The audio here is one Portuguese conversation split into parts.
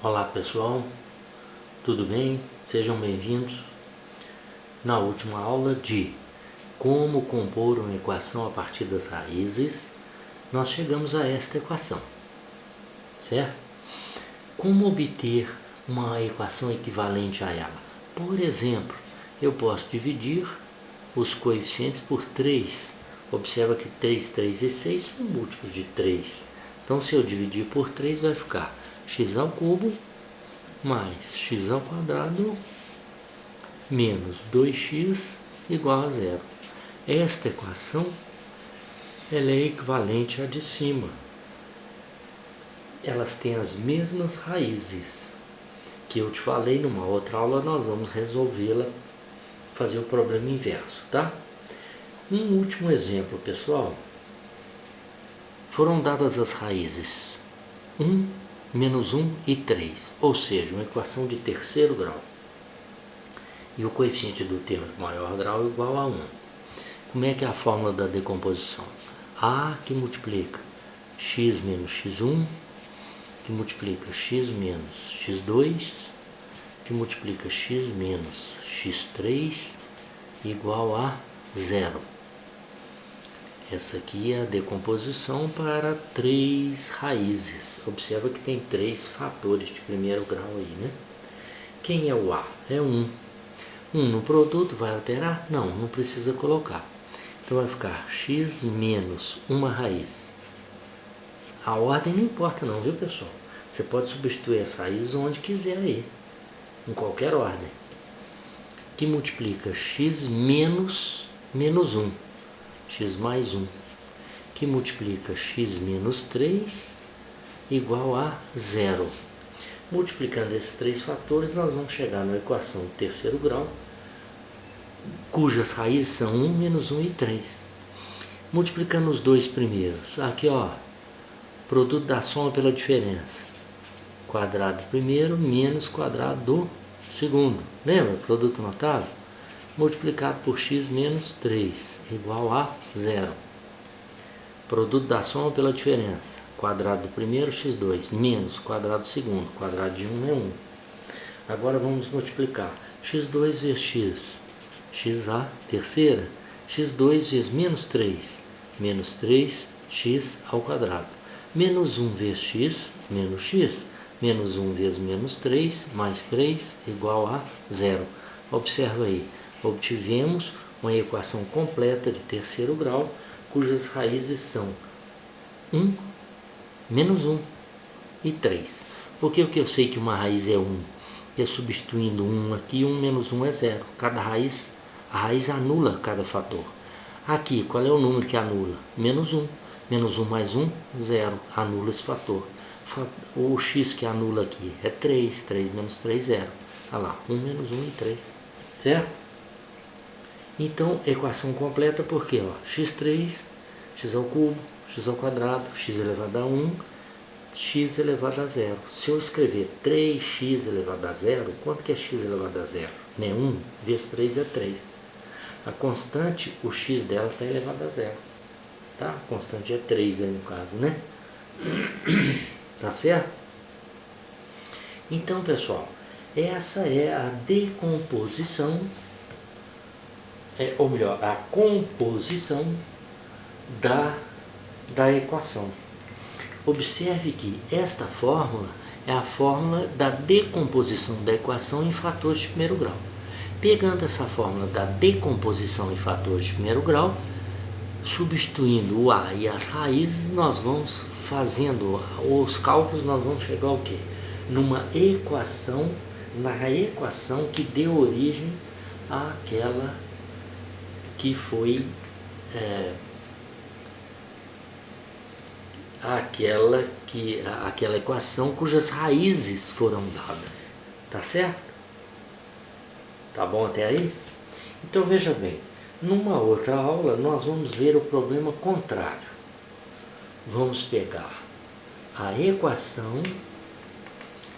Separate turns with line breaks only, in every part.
Olá pessoal, tudo bem? Sejam bem-vindos. Na última aula de como compor uma equação a partir das raízes, nós chegamos a esta equação, certo? Como obter uma equação equivalente a ela? Por exemplo, eu posso dividir os coeficientes por 3. Observa que 3, 3 e 6 são múltiplos de 3. Então, se eu dividir por 3, vai ficar x ao cubo mais x ao quadrado menos 2x igual a zero. Esta equação ela é equivalente à de cima. Elas têm as mesmas raízes que eu te falei. Numa outra aula nós vamos resolvê-la, fazer o problema inverso, tá? Um último exemplo, pessoal. Foram dadas as raízes 1, menos 1 e 3, ou seja, uma equação de terceiro grau. E o coeficiente do termo de maior grau é igual a 1. Como é que é a fórmula da decomposição? A que multiplica x menos x1, que multiplica x menos x2, que multiplica x menos x3, igual a zero. Essa aqui é a decomposição para 3 raízes. Observa que tem 3 fatores de primeiro grau aí, né? Quem é o A? É 1. 1 no produto vai alterar? Não, não precisa colocar. Então vai ficar x menos uma raiz. A ordem não importa não, viu pessoal? Você pode substituir as raízes onde quiser aí, em qualquer ordem. Que multiplica x menos 1. X mais 1, que multiplica x menos 3 igual a zero. Multiplicando esses 3 fatores, nós vamos chegar na equação de terceiro grau, cujas raízes são 1, menos 1 e 3. Multiplicando os dois primeiros, aqui ó, produto da soma pela diferença. Quadrado do primeiro menos quadrado do segundo. Lembra? Produto notável? Multiplicado por x menos 3, igual a zero. Produto da soma pela diferença. Quadrado do primeiro, x2, menos quadrado do segundo. Quadrado de 1 é 1. Agora vamos multiplicar. x2 vezes x. xa, terceira. x2 vezes menos 3. Menos 3x ao quadrado. Menos 1 vezes x, menos x. Menos 1 vezes menos 3, mais 3, igual a zero. Observa aí. Obtivemos uma equação completa de terceiro grau, cujas raízes são 1, menos 1 e 3. Por que eu sei que uma raiz é 1? Porque substituindo 1 aqui, 1 menos 1 é 0. Cada raiz, a raiz anula cada fator. Aqui, qual é o número que anula? Menos 1. Menos 1 mais 1, 0. Anula esse fator. O x que anula aqui é 3. 3 menos 3, 0. Olha lá, 1 menos 1 e 3. Certo? Então, equação completa porque x3, x ao cubo, x ao quadrado, x elevado a 1, x elevado a 0. Se eu escrever 3x elevado a 0, quanto que é x elevado a 0? Né? 1 vezes 3 é 3. A constante, o x dela está elevado a 0. Tá? A constante é 3 aí no caso, né? Tá certo? Então, pessoal, essa é a decomposição, ou melhor, a composição da equação. Observe que esta fórmula é a fórmula da decomposição da equação em fatores de primeiro grau. Pegando essa fórmula da decomposição em fatores de primeiro grau, substituindo o A e as raízes, nós vamos fazendo os cálculos, nós vamos chegar ao quê? Numa equação, na equação que deu origem àquela que foi aquela equação cujas raízes foram dadas. Tá certo? Tá bom até aí? Então veja bem, numa outra aula nós vamos ver o problema contrário. Vamos pegar a equação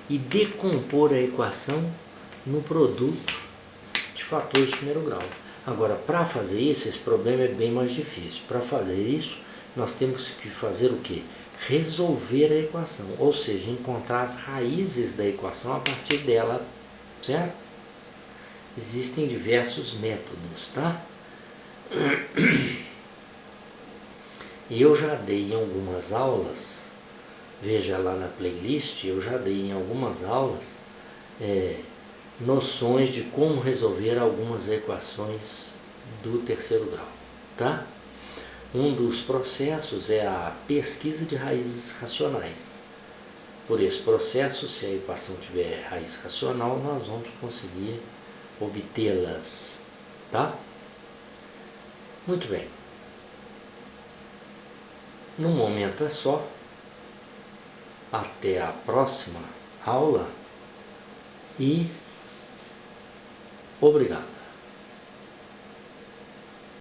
e decompor a equação no produto de fatores de primeiro grau. Agora, para fazer isso, esse problema é bem mais difícil. Para fazer isso, nós temos que fazer o quê? resolver a equação, ou seja, encontrar as raízes da equação a partir dela, certo? Existem diversos métodos, tá? Eu já dei em algumas aulas, veja lá na playlist, eu já dei em algumas aulas noções de como resolver algumas equações do terceiro grau, tá? Um dos processos é a pesquisa de raízes racionais. Por esse processo, se a equação tiver raiz racional, nós vamos conseguir obtê-las, tá? Muito bem. No momento é só. Até a próxima aula e obrigado.